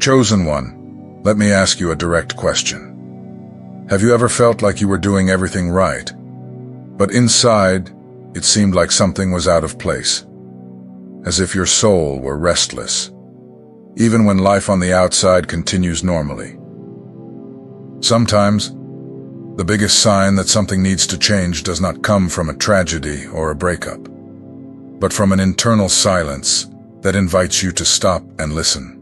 Chosen one, let me ask you a direct question. Have you ever felt like you were doing everything right, but inside it seemed like something was out of place, as if your soul were restless, even when life on the outside continues normally? Sometimes, the biggest sign that something needs to change does not come from a tragedy or a breakup, but from an internal silence that invites you to stop and listen.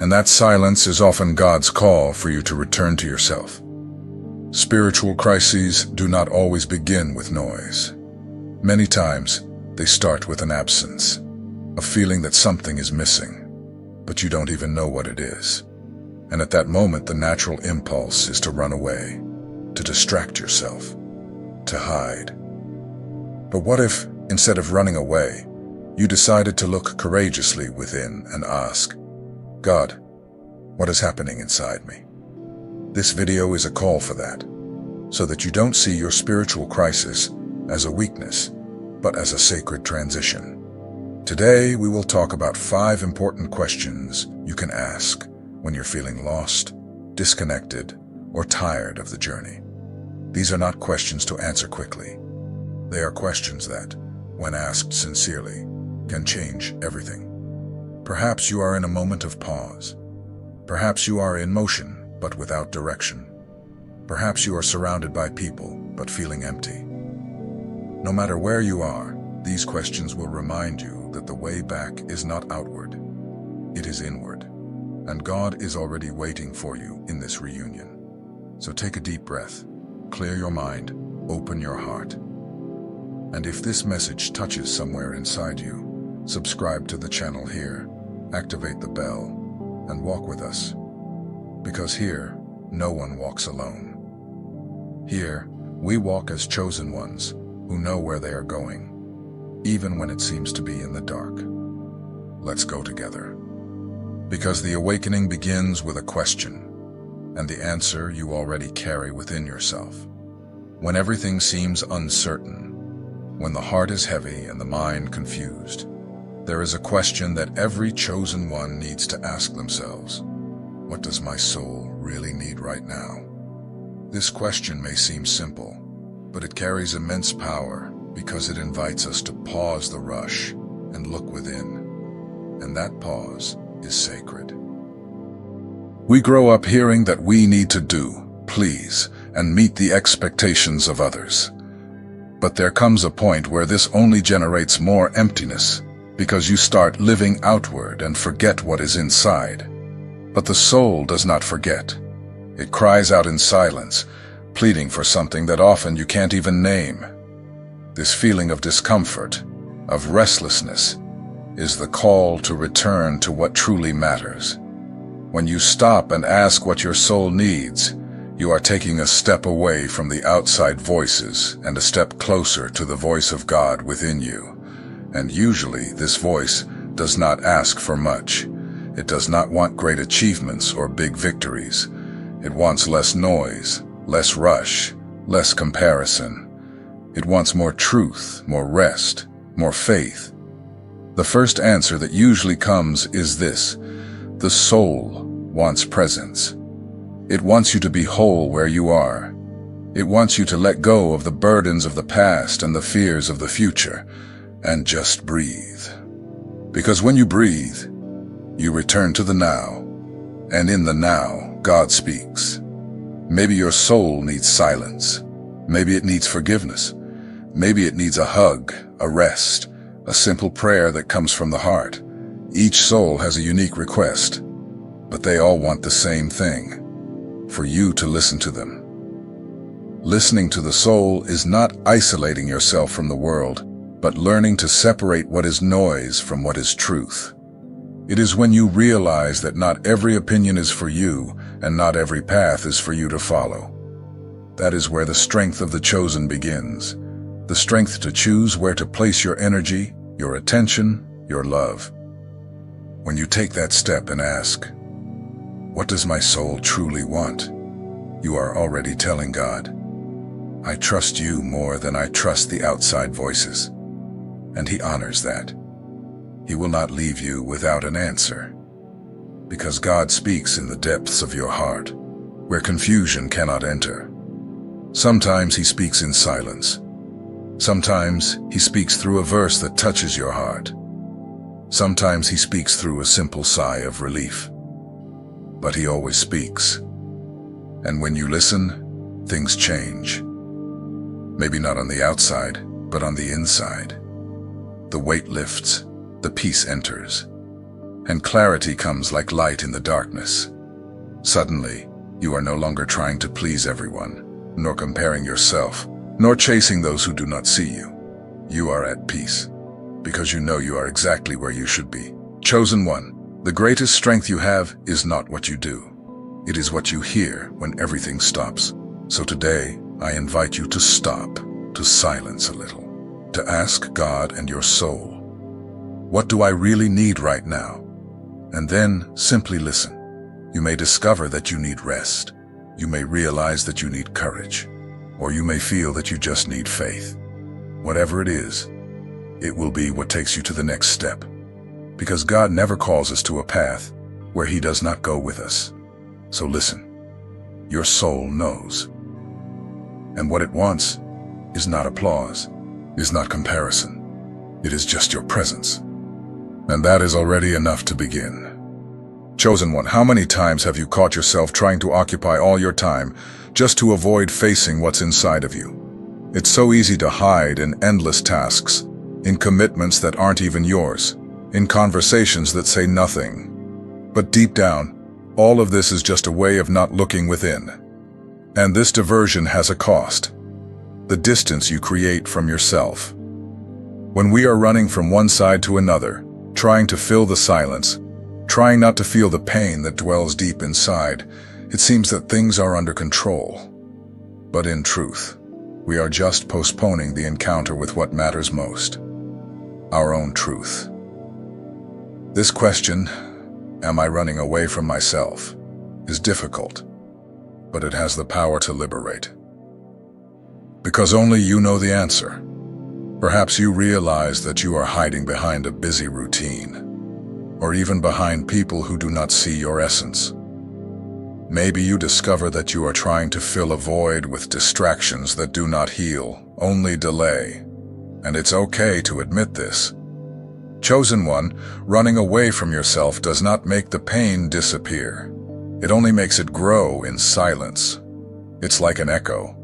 And that silence is often God's call for you to return to yourself. Spiritual crises do not always begin with noise. Many times, they start with an absence, a feeling that something is missing, but you don't even know what it is. And at that moment, the natural impulse is to run away, to distract yourself, to hide. But what if, instead of running away, you decided to look courageously within and ask, God, what is happening inside me? This video is a call for that, so that you don't see your spiritual crisis as a weakness, but as a sacred transition. Today, we will talk about 5 important questions you can ask when you're feeling lost, disconnected, or tired of the journey. These are not questions to answer quickly. They are questions that, when asked sincerely, can change everything. Perhaps you are in a moment of pause. Perhaps you are in motion, but without direction. Perhaps you are surrounded by people, but feeling empty. No matter where you are, these questions will remind you that the way back is not outward. It is inward. And God is already waiting for you in this reunion. So take a deep breath, clear your mind, open your heart. And if this message touches somewhere inside you, subscribe to the channel here, activate the bell, and walk with us. Because here, no one walks alone. Here, we walk as chosen ones who know where they are going, even when it seems to be in the dark. Let's go together. Because the awakening begins with a question, and the answer you already carry within yourself. When everything seems uncertain, when the heart is heavy and the mind confused, there is a question that every chosen one needs to ask themselves. What does my soul really need right now? This question may seem simple, but it carries immense power because it invites us to pause the rush and look within. And that pause is sacred. We grow up hearing that we need to do, please, and meet the expectations of others. But there comes a point where this only generates more emptiness, because you start living outward and forget what is inside. But the soul does not forget. It cries out in silence, pleading for something that often you can't even name. This feeling of discomfort, of restlessness, is the call to return to what truly matters. When you stop and ask what your soul needs, you are taking a step away from the outside voices and a step closer to the voice of God within you. And usually this voice does not ask for much. It does not want great achievements or big victories. It wants less noise, less rush, less comparison. It wants more truth, more rest, more faith. The first answer that usually comes is this: the soul wants presence. It wants you to be whole where you are. It wants you to let go of the burdens of the past and the fears of the future, and just breathe. Because when you breathe, you return to the now, and in the now, God speaks. Maybe your soul needs silence. Maybe it needs forgiveness. Maybe it needs a hug, a rest, a simple prayer that comes from the heart. Each soul has a unique request, but they all want the same thing: for you to listen to them. Listening to the soul is not isolating yourself from the world, but learning to separate what is noise from what is truth. It is when you realize that not every opinion is for you, and not every path is for you to follow. That is where the strength of the chosen begins. The strength to choose where to place your energy, your attention, your love. When you take that step and ask, what does my soul truly want? You are already telling God, I trust you more than I trust the outside voices. And He honors that. He will not leave you without an answer. Because God speaks in the depths of your heart, where confusion cannot enter. Sometimes He speaks in silence. Sometimes He speaks through a verse that touches your heart. Sometimes He speaks through a simple sigh of relief. But He always speaks. And when you listen, things change. Maybe not on the outside, but on the inside. The weight lifts, the peace enters, and clarity comes like light in the darkness. Suddenly, you are no longer trying to please everyone, nor comparing yourself, nor chasing those who do not see you. You are at peace, because you know you are exactly where you should be. Chosen one, the greatest strength you have is not what you do. It is what you hear when everything stops. So today, I invite you to stop, to silence a little, to ask God and your soul, what do I really need right now? And then simply listen. You may discover that you need rest. You may realize that you need courage. Or you may feel that you just need faith. Whatever it is, it will be what takes you to the next step. Because God never calls us to a path where He does not go with us. So listen. Your soul knows. And what it wants is not applause, is not comparison. It is just your presence. And that is already enough to begin. Chosen one, how many times have you caught yourself trying to occupy all your time just to avoid facing what's inside of you? It's so easy to hide in endless tasks, in commitments that aren't even yours, in conversations that say nothing. But deep down, all of this is just a way of not looking within. And this diversion has a cost. The distance you create from yourself. When we are running from one side to another, trying to fill the silence, trying not to feel the pain that dwells deep inside, it seems that things are under control. But in truth, we are just postponing the encounter with what matters most, our own truth. This question, am I running away from myself, is difficult, but it has the power to liberate. Because only you know the answer. Perhaps you realize that you are hiding behind a busy routine, or even behind people who do not see your essence. Maybe you discover that you are trying to fill a void with distractions that do not heal, only delay. And it's okay to admit this. Chosen one, running away from yourself does not make the pain disappear. It only makes it grow in silence. It's like an echo.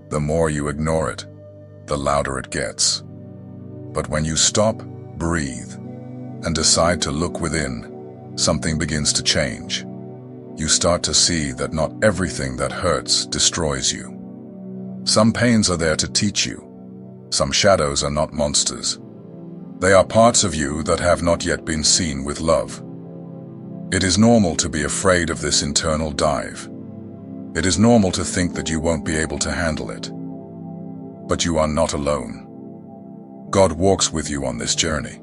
The more you ignore it, the louder it gets. But when you stop, breathe, and decide to look within, something begins to change. You start to see that not everything that hurts destroys you. Some pains are there to teach you. Some shadows are not monsters. They are parts of you that have not yet been seen with love. It is normal to be afraid of this internal dive. It is normal to think that you won't be able to handle it. But you are not alone. God walks with you on this journey,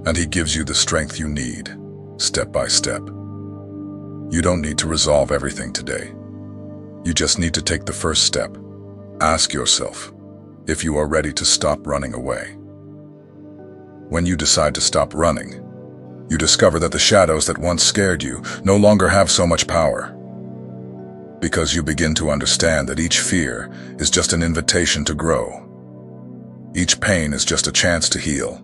and He gives you the strength you need, step by step. You don't need to resolve everything today. You just need to take the first step. Ask yourself if you are ready to stop running away. When you decide to stop running, you discover that the shadows that once scared you no longer have so much power. Because you begin to understand that each fear is just an invitation to grow. Each pain is just a chance to heal.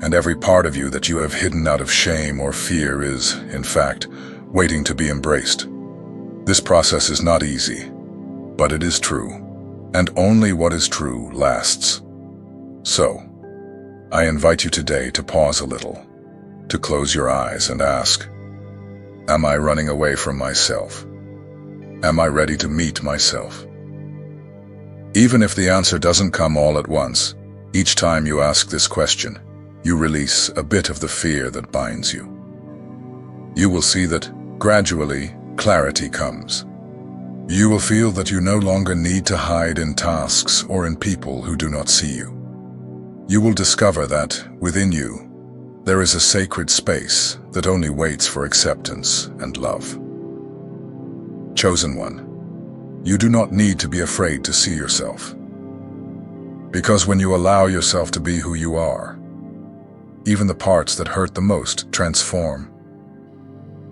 And every part of you that you have hidden out of shame or fear is, in fact, waiting to be embraced. This process is not easy, but it is true, and only what is true lasts. So, I invite you today to pause a little, to close your eyes and ask, am I running away from myself? Am I ready to meet myself? Even if the answer doesn't come all at once, each time you ask this question, you release a bit of the fear that binds you. You will see that, gradually, clarity comes. You will feel that you no longer need to hide in tasks or in people who do not see you. You will discover that, within you, there is a sacred space that only waits for acceptance and love. Chosen one, you do not need to be afraid to see yourself. Because when you allow yourself to be who you are, even the parts that hurt the most transform.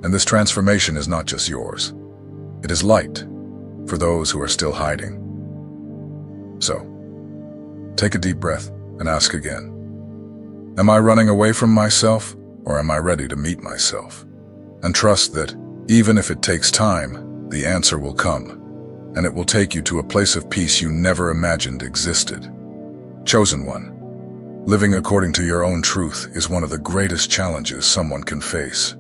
And this transformation is not just yours. It is light for those who are still hiding. So, take a deep breath and ask again. Am I running away from myself, or am I ready to meet myself? And trust that, even if it takes time, the answer will come, and it will take you to a place of peace you never imagined existed. Chosen one, living according to your own truth is one of the greatest challenges someone can face.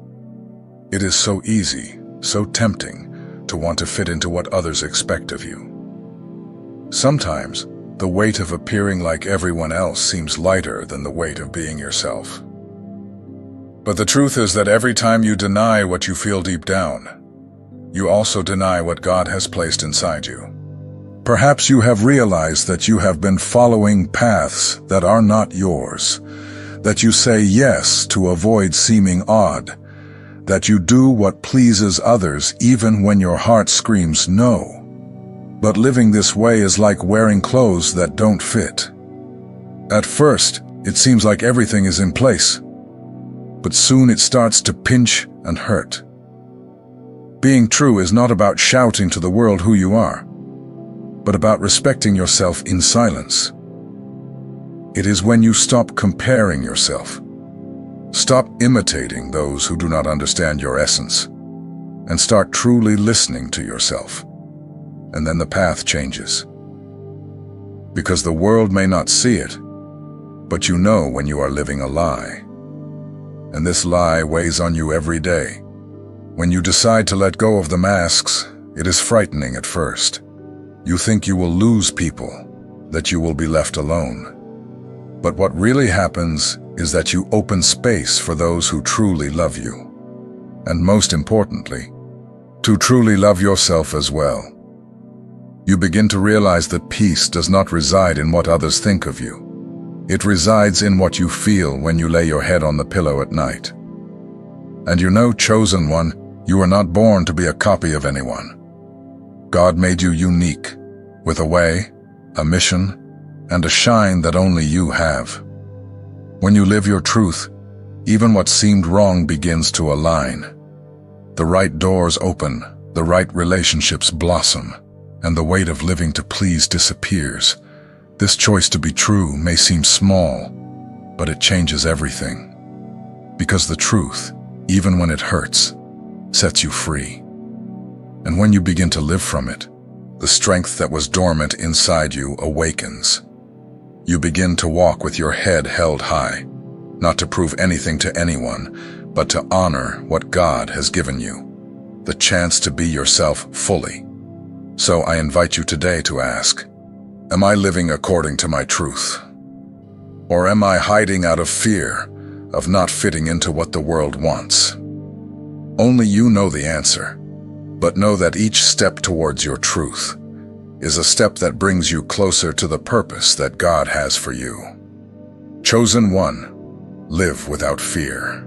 It is so easy, so tempting, to want to fit into what others expect of you. Sometimes, the weight of appearing like everyone else seems lighter than the weight of being yourself. But the truth is that every time you deny what you feel deep down, you also deny what God has placed inside you. Perhaps you have realized that you have been following paths that are not yours, that you say yes to avoid seeming odd, that you do what pleases others even when your heart screams no. But living this way is like wearing clothes that don't fit. At first, it seems like everything is in place, but soon it starts to pinch and hurt. Being true is not about shouting to the world who you are, but about respecting yourself in silence. It is when you stop comparing yourself, stop imitating those who do not understand your essence, and start truly listening to yourself. And then the path changes. Because the world may not see it, but you know when you are living a lie. And this lie weighs on you every day. When you decide to let go of the masks, it is frightening at first. You think you will lose people, that you will be left alone. But what really happens is that you open space for those who truly love you. And most importantly, to truly love yourself as well. You begin to realize that peace does not reside in what others think of you. It resides in what you feel when you lay your head on the pillow at night. And you know, chosen one, you are not born to be a copy of anyone. God made you unique, with a way, a mission, and a shine that only you have. When you live your truth, even what seemed wrong begins to align. The right doors open, the right relationships blossom, and the weight of living to please disappears. This choice to be true may seem small, but it changes everything. Because the truth, even when it hurts, sets you free. And when you begin to live from it, the strength that was dormant inside you awakens. You begin to walk with your head held high, not to prove anything to anyone, but to honor what God has given you, the chance to be yourself fully. So I invite you today to ask, am I living according to my truth? Or am I hiding out of fear of not fitting into what the world wants? Only you know the answer, but know that each step towards your truth is a step that brings you closer to the purpose that God has for you. Chosen one, live without fear.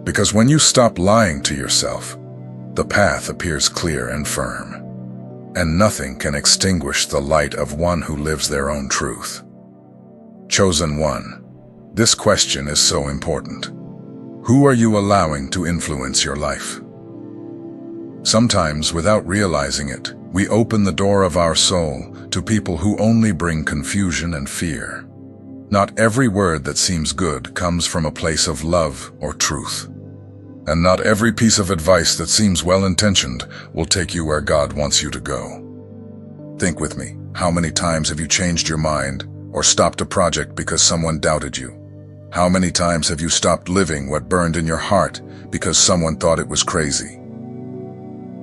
Because when you stop lying to yourself, the path appears clear and firm. And nothing can extinguish the light of one who lives their own truth. Chosen one, this question is so important. Who are you allowing to influence your life? Sometimes, without realizing it, we open the door of our soul to people who only bring confusion and fear. Not every word that seems good comes from a place of love or truth. And not every piece of advice that seems well-intentioned will take you where God wants you to go. Think with me, how many times have you changed your mind or stopped a project because someone doubted you? How many times have you stopped living what burned in your heart because someone thought it was crazy?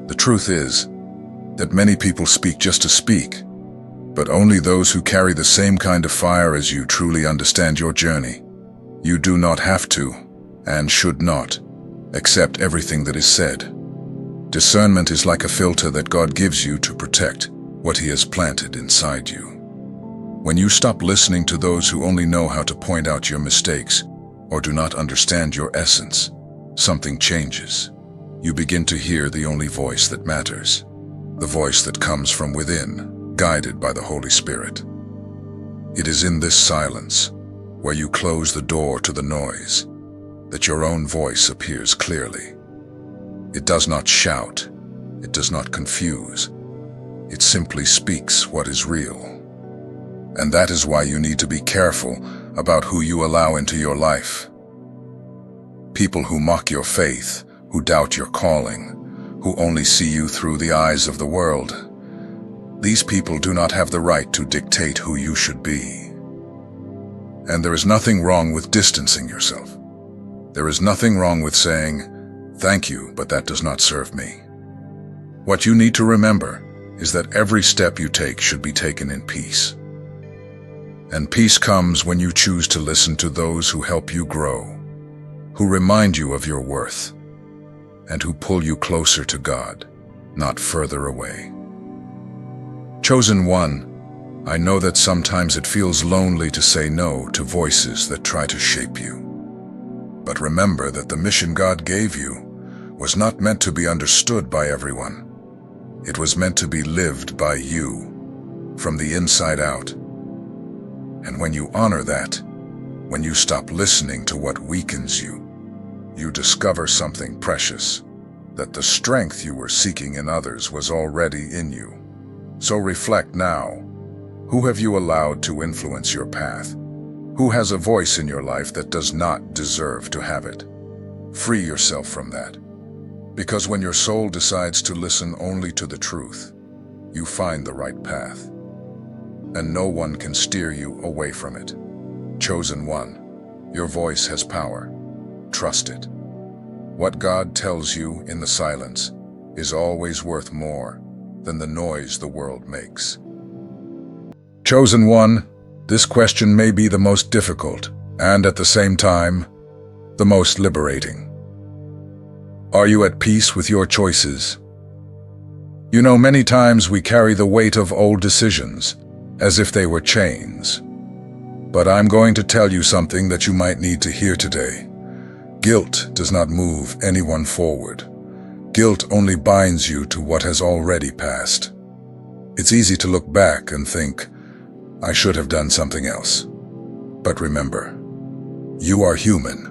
The truth is that many people speak just to speak, but only those who carry the same kind of fire as you truly understand your journey. You do not have to, and should not, accept everything that is said. Discernment is like a filter that God gives you to protect what He has planted inside you. When you stop listening to those who only know how to point out your mistakes or do not understand your essence, something changes. You begin to hear the only voice that matters, the voice that comes from within, guided by the Holy Spirit. It is in this silence, where you close the door to the noise, that your own voice appears clearly. It does not shout. It does not confuse. It simply speaks what is real. And that is why you need to be careful about who you allow into your life. People who mock your faith, who doubt your calling, who only see you through the eyes of the world. These people do not have the right to dictate who you should be. And there is nothing wrong with distancing yourself. There is nothing wrong with saying, "Thank you, but that does not serve me." What you need to remember is that every step you take should be taken in peace. And peace comes when you choose to listen to those who help you grow, who remind you of your worth, and who pull you closer to God, not further away. Chosen one, I know that sometimes it feels lonely to say no to voices that try to shape you. But remember that the mission God gave you was not meant to be understood by everyone. It was meant to be lived by you, from the inside out. And when you honor that, when you stop listening to what weakens you, you discover something precious, that the strength you were seeking in others was already in you. So reflect now. Who have you allowed to influence your path? Who has a voice in your life that does not deserve to have it? Free yourself from that. Because when your soul decides to listen only to the truth, you find the right path. And no one can steer you away from it. Chosen one, your voice has power. Trust it. What God tells you in the silence is always worth more than the noise the world makes. Chosen one, this question may be the most difficult and at the same time, the most liberating. Are you at peace with your choices? You know, many times we carry the weight of old decisions as if they were chains. But I'm going to tell you something that you might need to hear today. Guilt does not move anyone forward. Guilt only binds you to what has already passed. It's easy to look back and think, I should have done something else. But remember, you are human.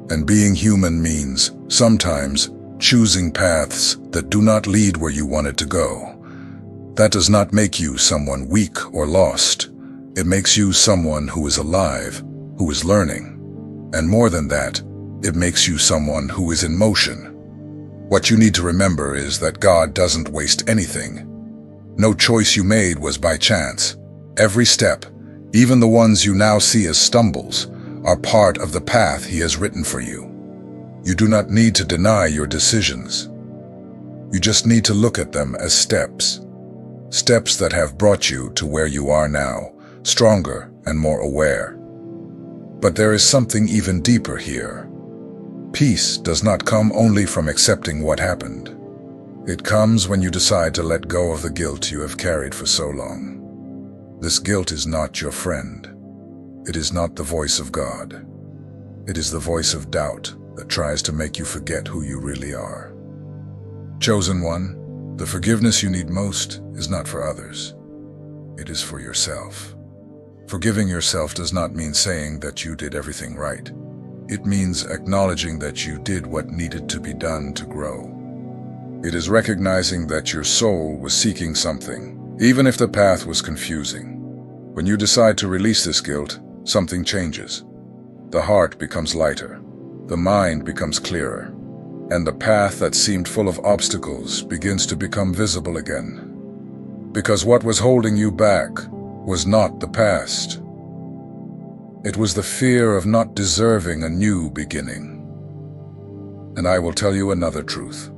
And being human means, sometimes, choosing paths that do not lead where you wanted to go. That does not make you someone weak or lost. It makes you someone who is alive, who is learning. And more than that, it makes you someone who is in motion. What you need to remember is that God doesn't waste anything. No choice you made was by chance. Every step, even the ones you now see as stumbles, are part of the path He has written for you. You do not need to deny your decisions. You just need to look at them as steps. Steps that have brought you to where you are now, stronger and more aware. But there is something even deeper here. Peace does not come only from accepting what happened. It comes when you decide to let go of the guilt you have carried for so long. This guilt is not your friend. It is not the voice of God. It is the voice of doubt that tries to make you forget who you really are. Chosen one, the forgiveness you need most is not for others. It is for yourself. Forgiving yourself does not mean saying that you did everything right. It means acknowledging that you did what needed to be done to grow. It is recognizing that your soul was seeking something, even if the path was confusing. When you decide to release this guilt, something changes. The heart becomes lighter, the mind becomes clearer, and the path that seemed full of obstacles begins to become visible again. Because what was holding you back was not the past. It was the fear of not deserving a new beginning. And I will tell you another truth.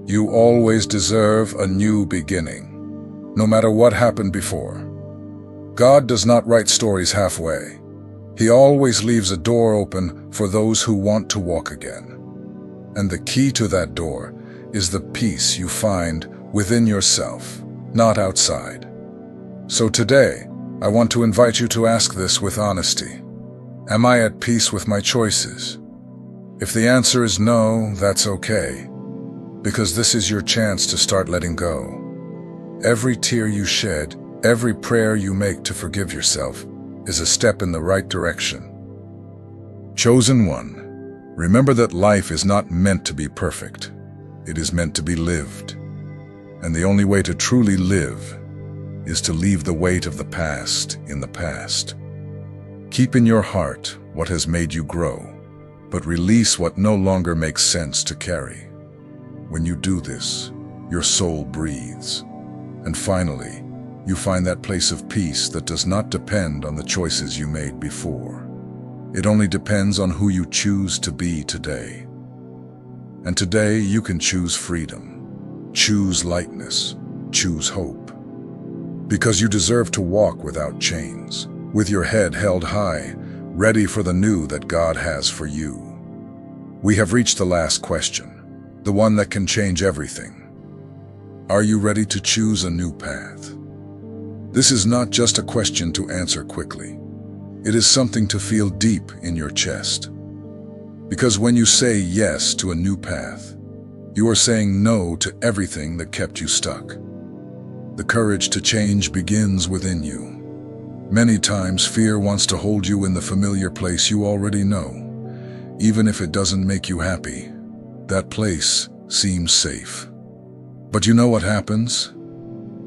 You always deserve a new beginning, no matter what happened before. God does not write stories halfway. He always leaves a door open for those who want to walk again. And the key to that door is the peace you find within yourself, not outside. So today, I want to invite you to ask this with honesty. Am I at peace with my choices? If the answer is no, that's okay, because this is your chance to start letting go. Every tear you shed, every prayer you make to forgive yourself is a step in the right direction. Chosen one, remember that life is not meant to be perfect. It is meant to be lived. And the only way to truly live is to leave the weight of the past in the past. Keep in your heart what has made you grow, but release what no longer makes sense to carry. When you do this, your soul breathes. And finally, you find that place of peace that does not depend on the choices you made before. It only depends on who you choose to be today. And today you can choose freedom, choose lightness, choose hope. Because you deserve to walk without chains, with your head held high, ready for the new that God has for you. We have reached the last question, the one that can change everything. Are you ready to choose a new path? This is not just a question to answer quickly. It is something to feel deep in your chest. Because when you say yes to a new path, you are saying no to everything that kept you stuck. The courage to change begins within you. Many times fear wants to hold you in the familiar place you already know. Even if it doesn't make you happy, that place seems safe. But you know what happens?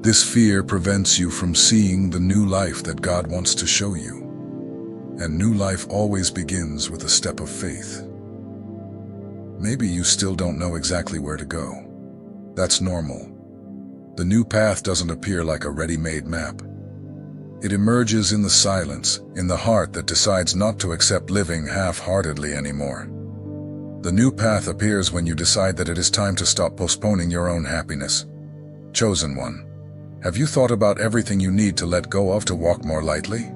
This fear prevents you from seeing the new life that God wants to show you. And new life always begins with a step of faith. Maybe you still don't know exactly where to go. That's normal. The new path doesn't appear like a ready-made map. It emerges in the silence, in the heart that decides not to accept living half-heartedly anymore. The new path appears when you decide that it is time to stop postponing your own happiness. Chosen one, have you thought about everything you need to let go of to walk more lightly?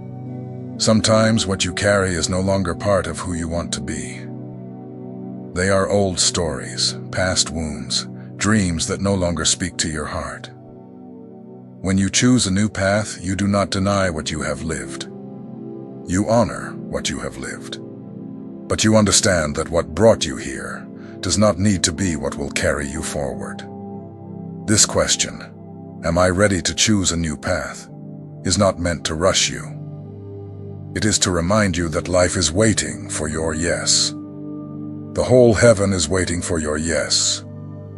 Sometimes what you carry is no longer part of who you want to be. They are old stories, past wounds, dreams that no longer speak to your heart. When you choose a new path, you do not deny what you have lived. You honor what you have lived. But you understand that what brought you here does not need to be what will carry you forward. This question, am I ready to choose a new path, is not meant to rush you. It is to remind you that life is waiting for your yes. The whole heaven is waiting for your yes.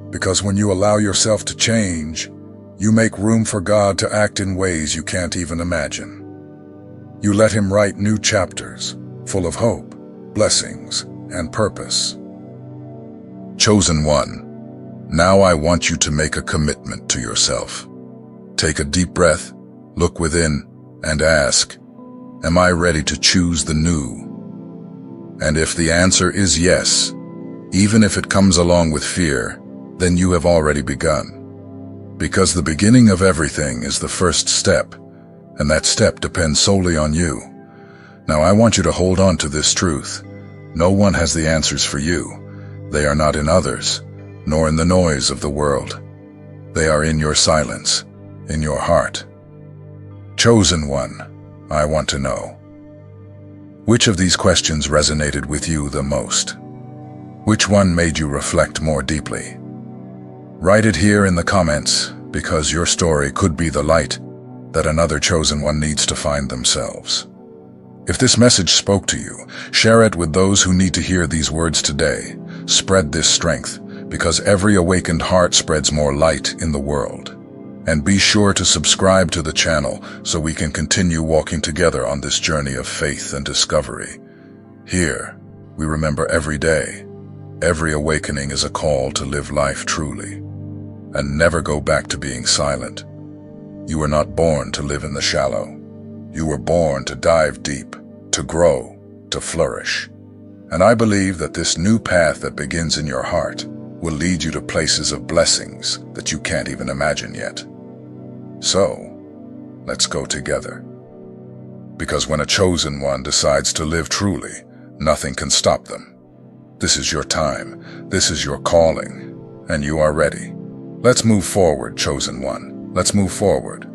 Because when you allow yourself to change, you make room for God to act in ways you can't even imagine. You let Him write new chapters, full of hope, blessings, and purpose. Chosen one, now I want you to make a commitment to yourself. Take a deep breath, look within, and ask, am I ready to choose the new? And if the answer is yes, even if it comes along with fear, then you have already begun. Because the beginning of everything is the first step, and that step depends solely on you. Now I want you to hold on to this truth. No one has the answers for you. They are not in others, nor in the noise of the world. They are in your silence, in your heart. Chosen one, I want to know. Which of these questions resonated with you the most? Which one made you reflect more deeply? Write it here in the comments, because your story could be the light that another chosen one needs to find themselves. If this message spoke to you, share it with those who need to hear these words today. Spread this strength, because every awakened heart spreads more light in the world. And be sure to subscribe to the channel so we can continue walking together on this journey of faith and discovery. Here, we remember every day, every awakening is a call to live life truly. And never go back to being silent. You were not born to live in the shallow. You were born to dive deep, to grow, to flourish. And I believe that this new path that begins in your heart will lead you to places of blessings that you can't even imagine yet. So, let's go together. Because when a chosen one decides to live truly, nothing can stop them. This is your time, this is your calling, and you are ready. Let's move forward, chosen one. Let's move forward.